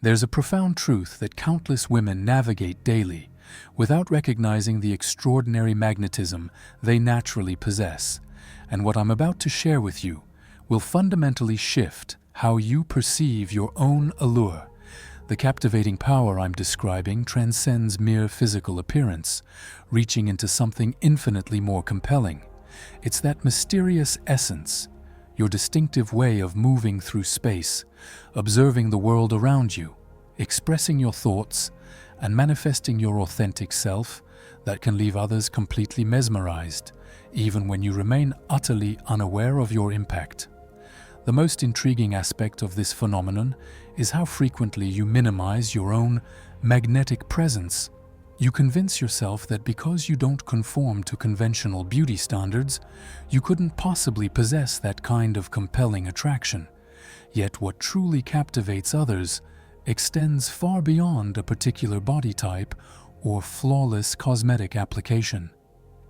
There's a profound truth that countless women navigate daily without recognizing the extraordinary magnetism they naturally possess. And what I'm about to share with you will fundamentally shift how you perceive your own allure. The captivating power I'm describing transcends mere physical appearance, reaching into something infinitely more compelling. It's that mysterious essence, your distinctive way of moving through space, observing the world around you, expressing your thoughts, and manifesting your authentic self that can leave others completely mesmerized, even when you remain utterly unaware of your impact. The most intriguing aspect of this phenomenon is how frequently you minimize your own magnetic presence. You convince yourself that because you don't conform to conventional beauty standards, you couldn't possibly possess that kind of compelling attraction. Yet what truly captivates others extends far beyond a particular body type or flawless cosmetic application.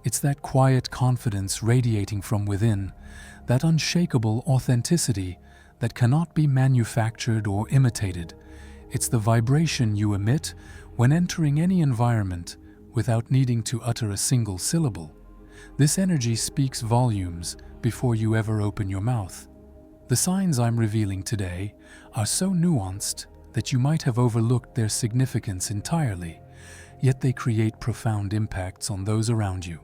It's that quiet confidence radiating from within, that unshakable authenticity that cannot be manufactured or imitated. It's the vibration you emit when entering any environment without needing to utter a single syllable. This energy speaks volumes before you ever open your mouth. The signs I'm revealing today are so nuanced that you might have overlooked their significance entirely, yet they create profound impacts on those around you.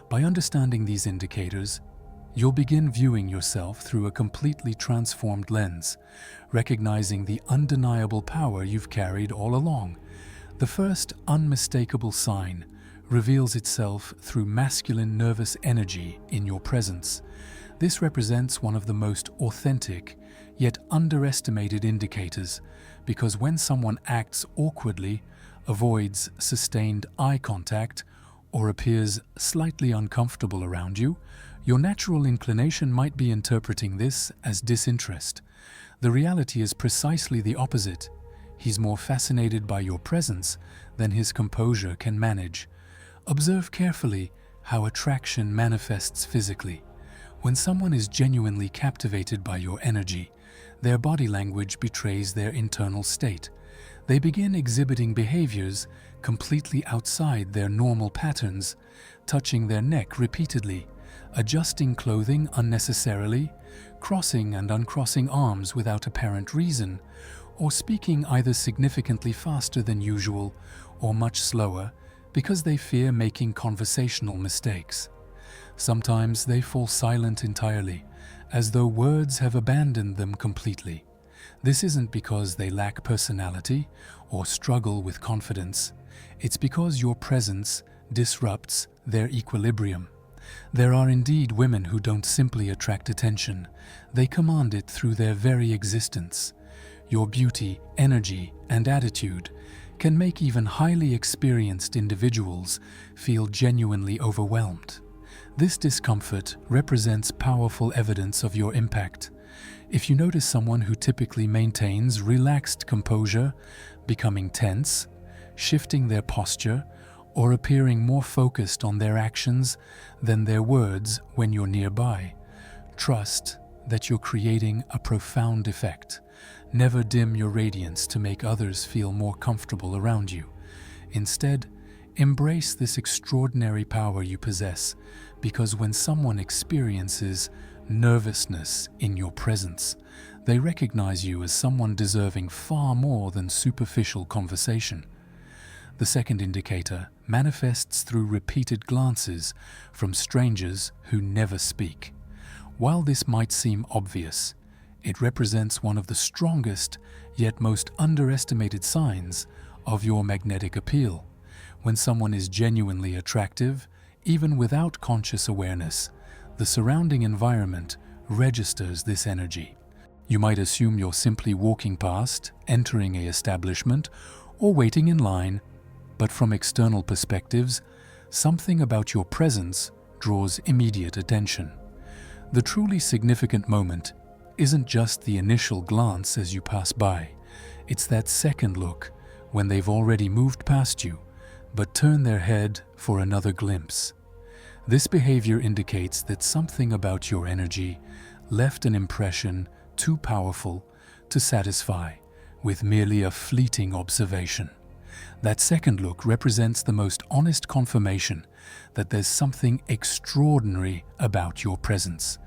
By understanding these indicators, you'll begin viewing yourself through a completely transformed lens, recognizing the undeniable power you've carried all along. The first unmistakable sign reveals itself through masculine nervous energy in your presence. This represents one of the most authentic, yet underestimated indicators, because when someone acts awkwardly, avoids sustained eye contact, or appears slightly uncomfortable around you, your natural inclination might be interpreting this as disinterest. The reality is precisely the opposite. He's more fascinated by your presence than his composure can manage. Observe carefully how attraction manifests physically. When someone is genuinely captivated by your energy, their body language betrays their internal state. They begin exhibiting behaviors completely outside their normal patterns, touching their neck repeatedly, adjusting clothing unnecessarily, crossing and uncrossing arms without apparent reason, or speaking either significantly faster than usual or much slower because they fear making conversational mistakes. Sometimes they fall silent entirely, as though words have abandoned them completely. This isn't because they lack personality or struggle with confidence. It's because your presence disrupts their equilibrium. There are indeed women who don't simply attract attention, they command it through their very existence. Your beauty, energy, and attitude can make even highly experienced individuals feel genuinely overwhelmed. This discomfort represents powerful evidence of your impact. If you notice someone who typically maintains relaxed composure, becoming tense, shifting their posture, or appearing more focused on their actions than their words when you're nearby, trust that you're creating a profound effect. Never dim your radiance to make others feel more comfortable around you. Instead, embrace this extraordinary power you possess, because when someone experiences nervousness in your presence, they recognize you as someone deserving far more than superficial conversation. The second indicator manifests through repeated glances from strangers who never speak. While this might seem obvious, it represents one of the strongest yet most underestimated signs of your magnetic appeal. When someone is genuinely attractive, even without conscious awareness, the surrounding environment registers this energy. You might assume you're simply walking past, entering an establishment, or waiting in line, but from external perspectives, something about your presence draws immediate attention. The truly significant moment isn't just the initial glance as you pass by. It's that second look when they've already moved past you, but turn their head for another glimpse. This behavior indicates that something about your energy left an impression too powerful to satisfy, with merely a fleeting observation. That second look represents the most honest confirmation that there's something extraordinary about your presence.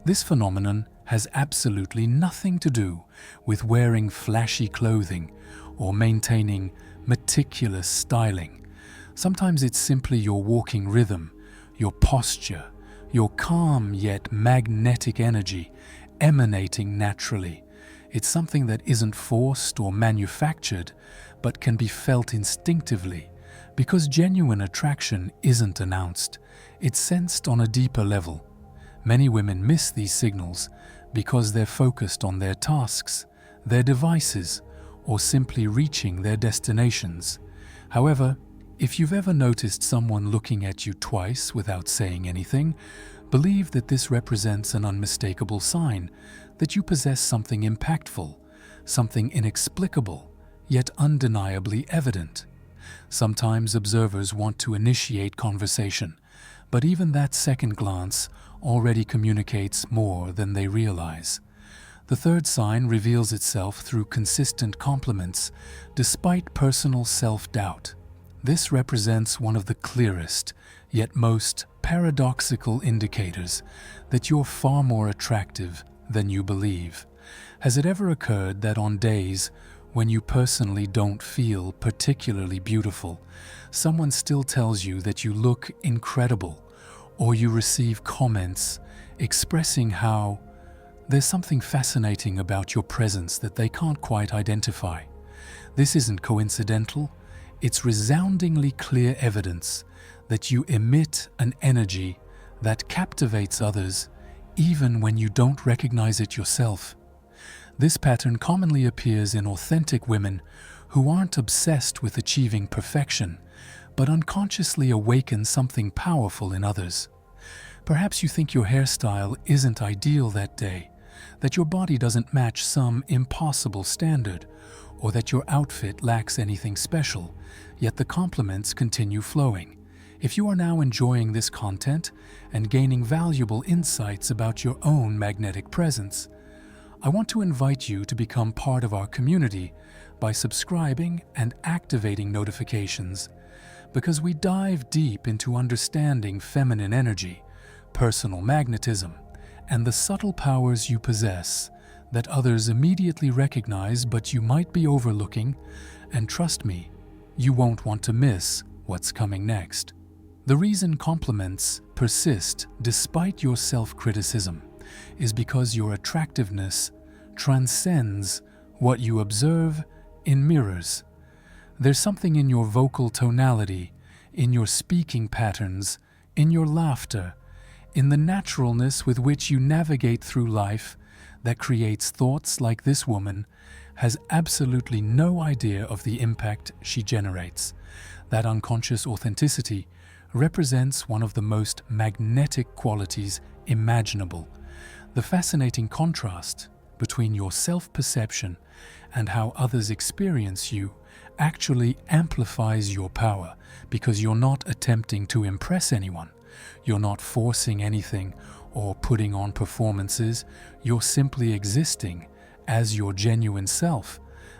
This phenomenon has absolutely nothing to do with wearing flashy clothing or maintaining meticulous styling. Sometimes it's simply your walking rhythm, your posture, your calm yet magnetic energy emanating naturally. It's something that isn't forced or manufactured, but can be felt instinctively, because genuine attraction isn't announced, it's sensed on a deeper level. Many women miss these signals because they're focused on their tasks, their devices, or simply reaching their destinations. However, if you've ever noticed someone looking at you twice without saying anything, believe that this represents an unmistakable sign that you possess something impactful, something inexplicable, yet undeniably evident. Sometimes observers want to initiate conversation, but even that second glance already communicates more than they realize. The third sign reveals itself through consistent compliments, despite personal self-doubt. This represents one of the clearest, yet most paradoxical indicators that you're far more attractive than you believe. Has it ever occurred that on days when you personally don't feel particularly beautiful, someone still tells you that you look incredible, or you receive comments expressing how there's something fascinating about your presence that they can't quite identify? This isn't coincidental. It's resoundingly clear evidence that you emit an energy that captivates others even when you don't recognize it yourself. This pattern commonly appears in authentic women who aren't obsessed with achieving perfection, but unconsciously awaken something powerful in others. Perhaps you think your hairstyle isn't ideal that day, that your body doesn't match some impossible standard, or that your outfit lacks anything special, yet the compliments continue flowing. If you are now enjoying this content and gaining valuable insights about your own magnetic presence, I want to invite you to become part of our community by subscribing and activating notifications, because we dive deep into understanding feminine energy, personal magnetism, and the subtle powers you possess that others immediately recognize but you might be overlooking, and trust me, you won't want to miss what's coming next. The reason compliments persist despite your self-criticism is because your attractiveness transcends what you observe in mirrors. There's something in your vocal tonality, in your speaking patterns, in your laughter, in the naturalness with which you navigate through life that creates thoughts like this woman has absolutely no idea of the impact she generates. That unconscious authenticity represents one of the most magnetic qualities imaginable. The fascinating contrast between your self-perception and how others experience you actually amplifies your power, because you're not attempting to impress anyone. You're not forcing anything or putting on performances. You're simply existing as your genuine self.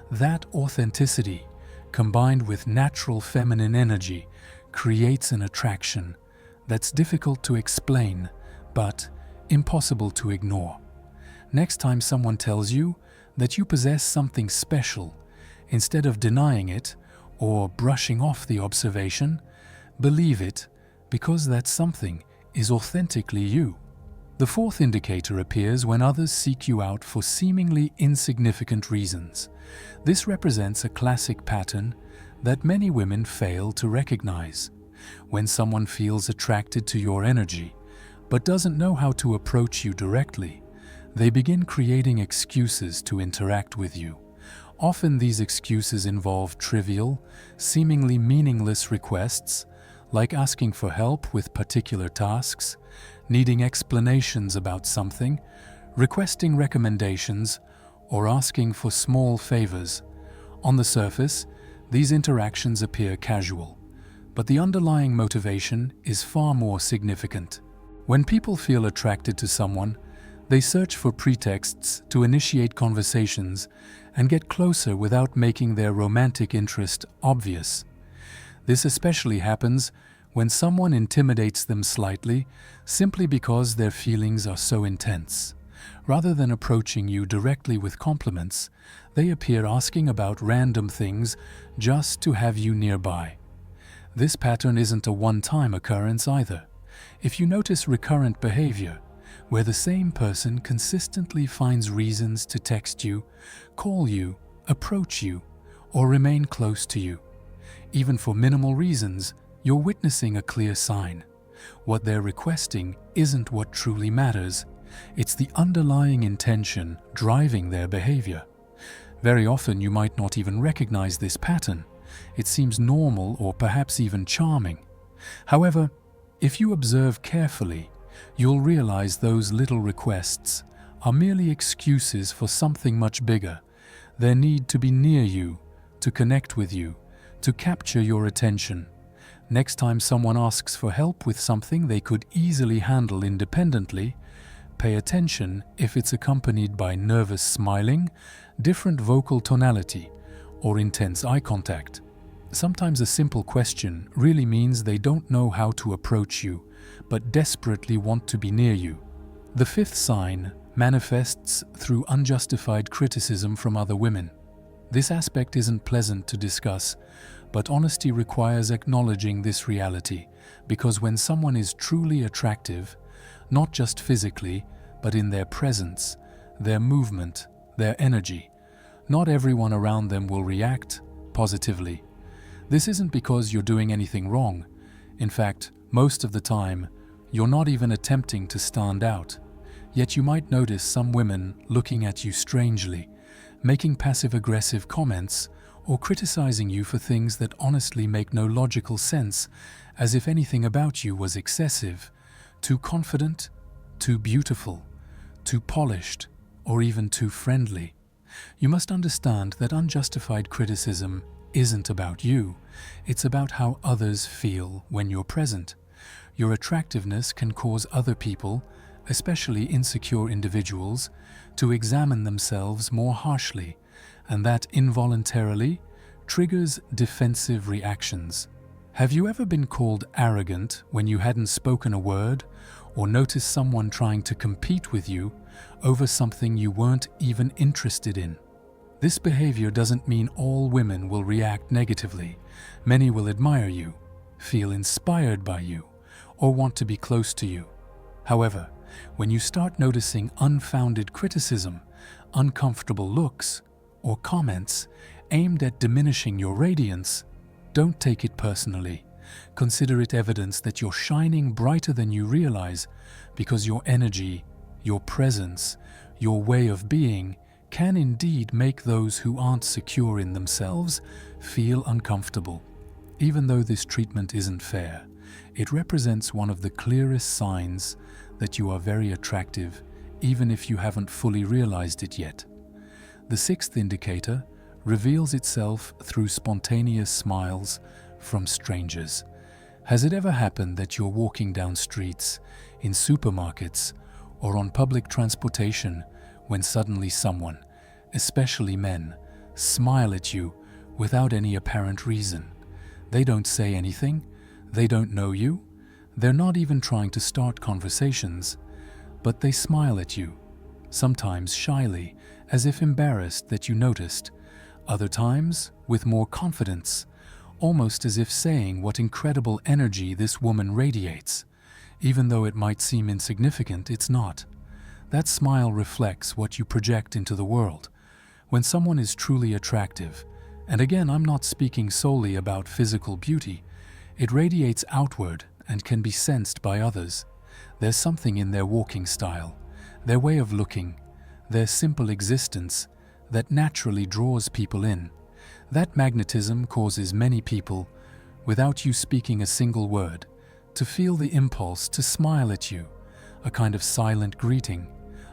That authenticity, combined with natural feminine energy, creates an attraction that's difficult to explain, but impossible to ignore. Next time someone tells you that you possess something special, instead of denying it or brushing off the observation, believe it, because that something is authentically you. The fourth indicator appears when others seek you out for seemingly insignificant reasons. This represents a classic pattern that many women fail to recognize. When someone feels attracted to your energy, but doesn't know how to approach you directly, they begin creating excuses to interact with you. Often these excuses involve trivial, seemingly meaningless requests, like asking for help with particular tasks, needing explanations about something, requesting recommendations, or asking for small favors. On the surface, these interactions appear casual, but the underlying motivation is far more significant. When people feel attracted to someone, They search for pretexts to initiate conversations and get closer without making their romantic interest obvious. This especially happens when someone intimidates them slightly simply because their feelings are so intense. Rather than approaching you directly with compliments, they appear asking about random things just to have you nearby. This pattern isn't a one-time occurrence either. If you notice recurrent behavior, where the same person consistently finds reasons to text you, call you, approach you, or remain close to you, even for minimal reasons, you're witnessing a clear sign. What they're requesting isn't what truly matters. It's the underlying intention driving their behavior. Very often you might not even recognize this pattern. It seems normal or perhaps even charming. However, if you observe carefully, you'll realize those little requests are merely excuses for something much bigger. Their need to be near you, to connect with you, to capture your attention. Next time someone asks for help with something they could easily handle independently, pay attention if it's accompanied by nervous smiling, different vocal tonality, or intense eye contact. Sometimes a simple question really means they don't know how to approach you, but desperately want to be near you. The fifth sign manifests through unjustified criticism from other women. This aspect isn't pleasant to discuss, but honesty requires acknowledging this reality, because when someone is truly attractive, not just physically, but in their presence, their movement, their energy, not everyone around them will react positively. This isn't because you're doing anything wrong. In fact, most of the time, you're not even attempting to stand out. Yet you might notice some women looking at you strangely, making passive-aggressive comments, or criticizing you for things that honestly make no logical sense, as if anything about you was excessive, too confident, too beautiful, too polished, or even too friendly. You must understand that unjustified criticism isn't about you. It's about how others feel when you're present. Your attractiveness can cause other people, especially insecure individuals, to examine themselves more harshly, and that involuntarily triggers defensive reactions. Have you ever been called arrogant when you hadn't spoken a word, or noticed someone trying to compete with you over something you weren't even interested in? This behavior doesn't mean all women will react negatively. Many will admire you, feel inspired by you, or want to be close to you. However, when you start noticing unfounded criticism, uncomfortable looks, or comments aimed at diminishing your radiance, don't take it personally. Consider it evidence that you're shining brighter than you realize, because your energy, your presence, your way of being can indeed make those who aren't secure in themselves feel uncomfortable. Even though this treatment isn't fair, it represents one of the clearest signs that you are very attractive, even if you haven't fully realized it yet. The sixth indicator reveals itself through spontaneous smiles from strangers. Has it ever happened that you're walking down streets, in supermarkets, or on public transportation when suddenly someone, especially men, smile at you without any apparent reason? They don't say anything, they don't know you, they're not even trying to start conversations, but they smile at you, sometimes shyly, as if embarrassed that you noticed, other times with more confidence, almost as if saying what incredible energy this woman radiates. Even though it might seem insignificant, it's not. That smile reflects what you project into the world. When someone is truly attractive, and again, I'm not speaking solely about physical beauty, it radiates outward and can be sensed by others. There's something in their walking style, their way of looking, their simple existence that naturally draws people in. That magnetism causes many people, without you speaking a single word, to feel the impulse to smile at you, a kind of silent greeting,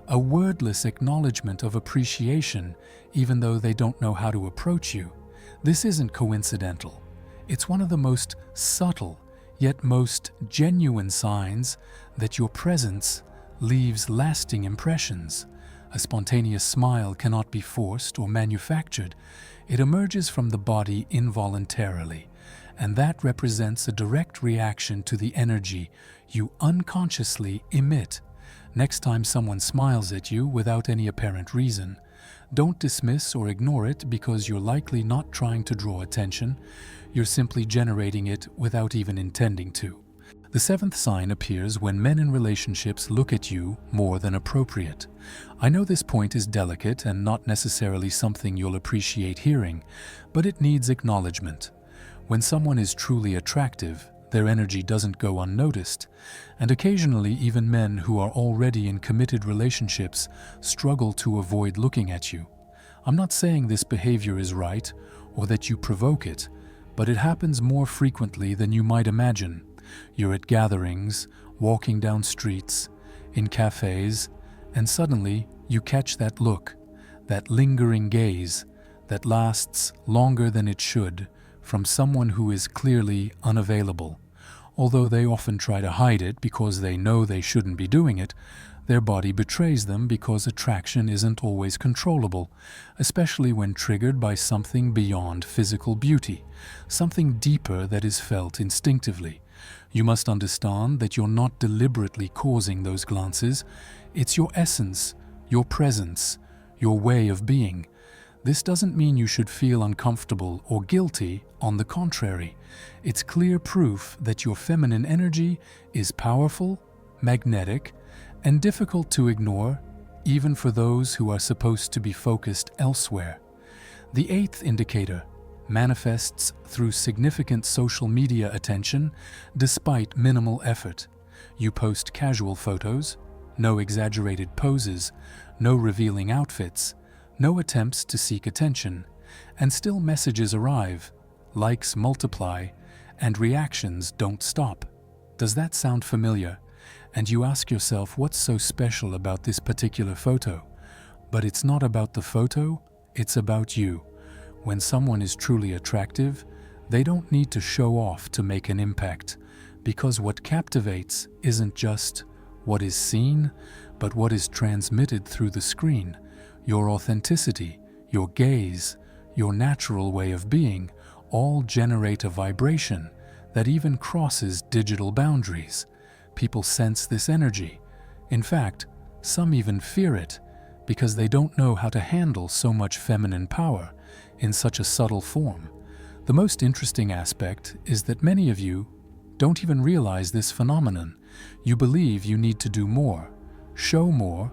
a wordless acknowledgement of appreciation, even though they don't know how to approach you. This isn't coincidental. It's one of the most subtle, yet most genuine signs that your presence leaves lasting impressions. A spontaneous smile cannot be forced or manufactured. It emerges from the body involuntarily, and that represents a direct reaction to the energy you unconsciously emit. Next time someone smiles at you without any apparent reason, don't dismiss or ignore it because you're likely not trying to draw attention. You're simply generating it without even intending to. The seventh sign appears when men in relationships look at you more than appropriate. I know this point is delicate and not necessarily something you'll appreciate hearing, but it needs acknowledgement. When someone is truly attractive, their energy doesn't go unnoticed, and occasionally even men who are already in committed relationships struggle to avoid looking at you. I'm not saying this behavior is right or that you provoke it, but it happens more frequently than you might imagine. You're at gatherings, walking down streets, in cafes, and suddenly you catch that look, that lingering gaze that lasts longer than it should from someone who is clearly unavailable. Although they often try to hide it because they know they shouldn't be doing it, their body betrays them because attraction isn't always controllable, especially when triggered by something beyond physical beauty, something deeper that is felt instinctively. You must understand that you're not deliberately causing those glances. It's your essence, your presence, your way of being. This doesn't mean you should feel uncomfortable or guilty. On the contrary, it's clear proof that your feminine energy is powerful, magnetic, and difficult to ignore, even for those who are supposed to be focused elsewhere. The eighth indicator manifests through significant social media attention despite minimal effort. You post casual photos, no exaggerated poses, no revealing outfits, no attempts to seek attention, and still messages arrive, likes multiply, and reactions don't stop. Does that sound familiar? And you ask yourself, what's so special about this particular photo? But it's not about the photo, it's about you. When someone is truly attractive, they don't need to show off to make an impact, because what captivates isn't just what is seen, but what is transmitted through the screen. Your authenticity, your gaze, your natural way of being all generate a vibration that even crosses digital boundaries. People sense this energy. In fact, some even fear it because they don't know how to handle so much feminine power in such a subtle form. The most interesting aspect is that many of you don't even realize this phenomenon. You believe you need to do more, show more,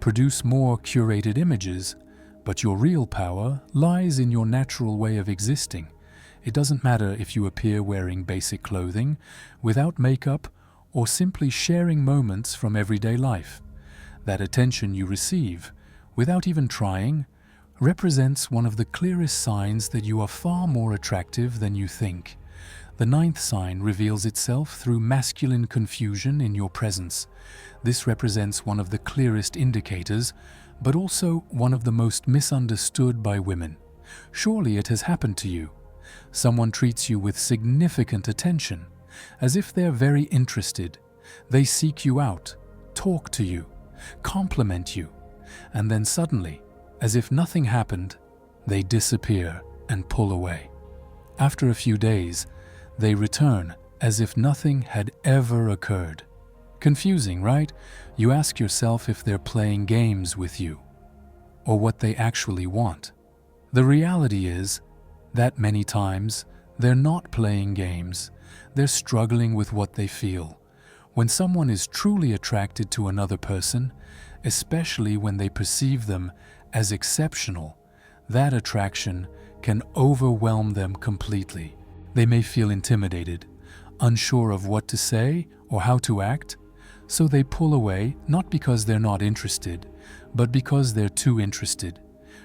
produce more curated images, but your real power lies in your natural way of existing. It doesn't matter if you appear wearing basic clothing, without makeup, or simply sharing moments from everyday life. That attention you receive, without even trying, represents one of the clearest signs that you are far more attractive than you think. The ninth sign reveals itself through masculine confusion in your presence. This represents one of the clearest indicators, but also one of the most misunderstood by women. Surely it has happened to you. Someone treats you with significant attention, as if they're very interested. They seek you out, talk to you, compliment you, and then suddenly, as if nothing happened, they disappear and pull away. After a few days, they return as if nothing had ever occurred. Confusing, right? You ask yourself if they're playing games with you, or what they actually want. The reality is that many times they're not playing games. They're struggling with what they feel. When someone is truly attracted to another person, especially when they perceive them as exceptional, that attraction can overwhelm them completely. They may feel intimidated, unsure of what to say or how to act, so they pull away not because they're not interested, but because they're too interested.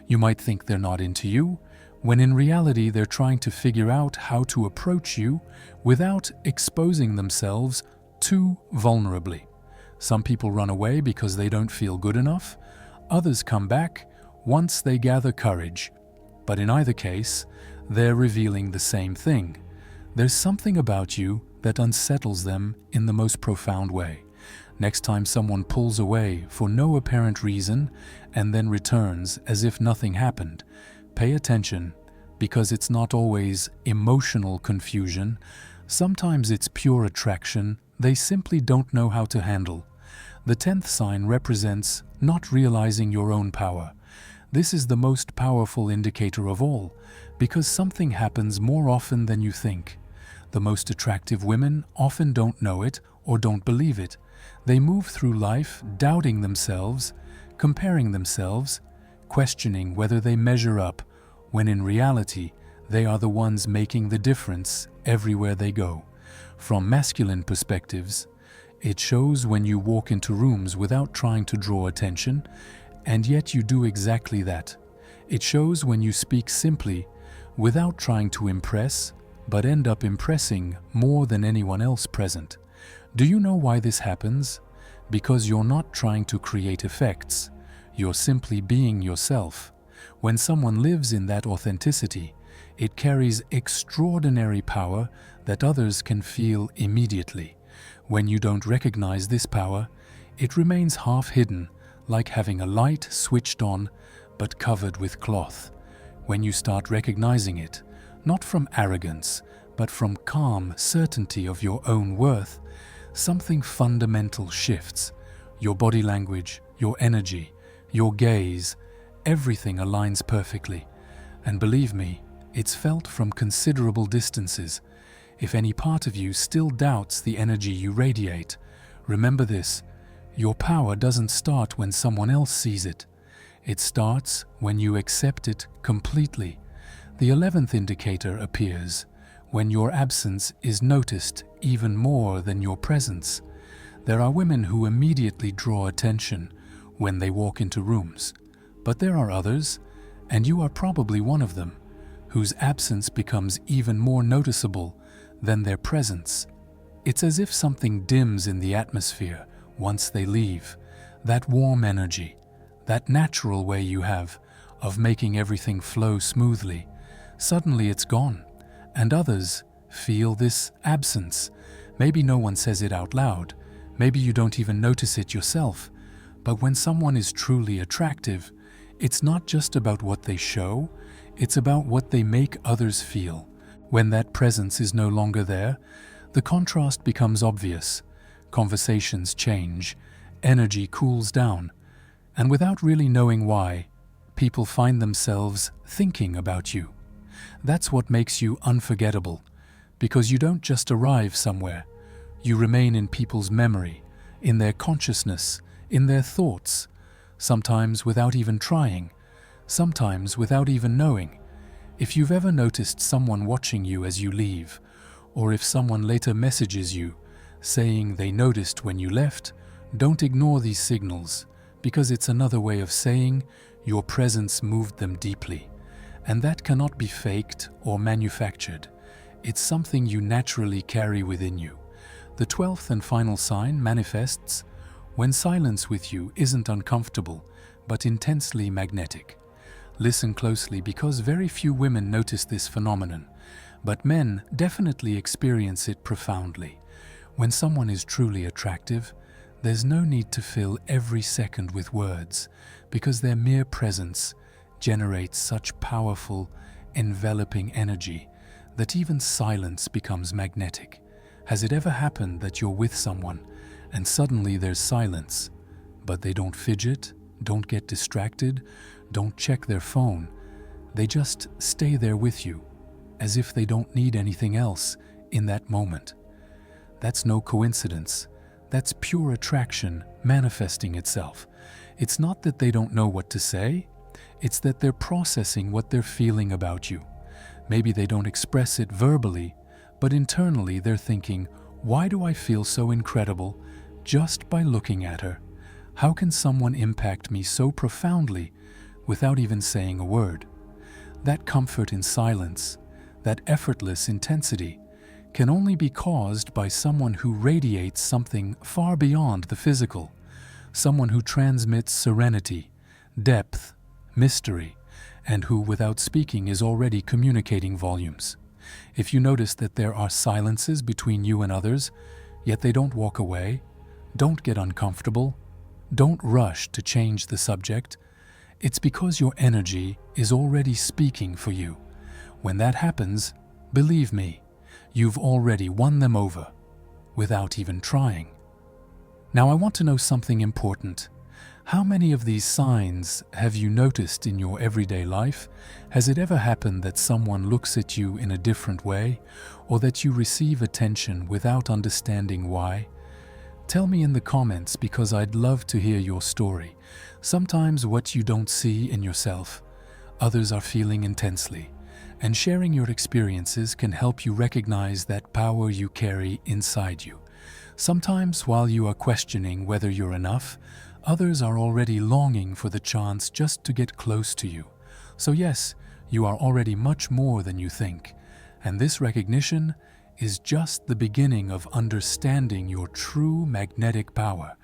You might think they're not into you, when in reality they're trying to figure out how to approach you without exposing themselves too vulnerably. Some people run away because they don't feel good enough. Others come back once they gather courage. But in either case, they're revealing the same thing. There's something about you that unsettles them in the most profound way. Next time someone pulls away for no apparent reason and then returns as if nothing happened, pay attention, because it's not always emotional confusion. Sometimes it's pure attraction they simply don't know how to handle. The 10th sign represents not realizing your own power. This is the most powerful indicator of all, because something happens more often than you think. The most attractive women often don't know it or don't believe it. They move through life doubting themselves, comparing themselves, questioning whether they measure up, when in reality, they are the ones making the difference everywhere they go. From masculine perspectives, it shows when you walk into rooms without trying to draw attention, and yet you do exactly that. It shows when you speak simply, without trying to impress, but end up impressing more than anyone else present. Do you know why this happens? Because you're not trying to create effects. You're simply being yourself. When someone lives in that authenticity, it carries extraordinary power that others can feel immediately. When you don't recognize this power, it remains half hidden, like having a light switched on but covered with cloth. When you start recognizing it, not from arrogance, but from calm certainty of your own worth, something fundamental shifts. Your body language, your energy, your gaze, everything aligns perfectly. And believe me, it's felt from considerable distances. If any part of you still doubts the energy you radiate, remember this: your power doesn't start when someone else sees it. It starts when you accept it completely. The 11th indicator appears when your absence is noticed even more than your presence. There are women who immediately draw attention when they walk into rooms, but there are others, and you are probably one of them, whose absence becomes even more noticeable than their presence. It's as if something dims in the atmosphere once they leave. That warm energy, that natural way you have of making everything flow smoothly, suddenly it's gone, and others feel this absence. Maybe no one says it out loud, maybe you don't even notice it yourself, but when someone is truly attractive, it's not just about what they show, it's about what they make others feel. When that presence is no longer there, the contrast becomes obvious. Conversations change, energy cools down, and without really knowing why, people find themselves thinking about you. That's what makes you unforgettable, because you don't just arrive somewhere. You remain in people's memory, in their consciousness, in their thoughts, sometimes without even trying, sometimes without even knowing. If you've ever noticed someone watching you as you leave, or if someone later messages you saying they noticed when you left, don't ignore these signals, because it's another way of saying your presence moved them deeply. And that cannot be faked or manufactured. It's something you naturally carry within you. The 12th and final sign manifests when silence with you isn't uncomfortable, but intensely magnetic. Listen closely, because very few women notice this phenomenon, but men definitely experience it profoundly. When someone is truly attractive, there's no need to fill every second with words, because their mere presence generates such powerful, enveloping energy that even silence becomes magnetic. Has it ever happened that you're with someone and suddenly there's silence, but they don't fidget, don't get distracted, don't check their phone? They just stay there with you, as if they don't need anything else in that moment. That's no coincidence. That's pure attraction manifesting itself. It's not that they don't know what to say, it's that they're processing what they're feeling about you. Maybe they don't express it verbally, but internally they're thinking, why do I feel so incredible just by looking at her? How can someone impact me so profoundly without even saying a word? That comfort in silence, that effortless intensity, can only be caused by someone who radiates something far beyond the physical, someone who transmits serenity, depth, mystery, and who, without speaking, is already communicating volumes. If you notice that there are silences between you and others, yet they don't walk away, Don't get uncomfortable. Don't rush to change the subject. It's because your energy is already speaking for you. When that happens, believe me, you've already won them over, without even trying. Now I want to know something important. How many of these signs have you noticed in your everyday life? Has it ever happened that someone looks at you in a different way, or that you receive attention without understanding why? Tell me in the comments, because I'd love to hear your story. Sometimes what you don't see in yourself, others are feeling intensely. And sharing your experiences can help you recognize that power you carry inside you. Sometimes while you are questioning whether you're enough, others are already longing for the chance just to get close to you. So yes, you are already much more than you think. And this recognition is just the beginning of understanding your true magnetic power.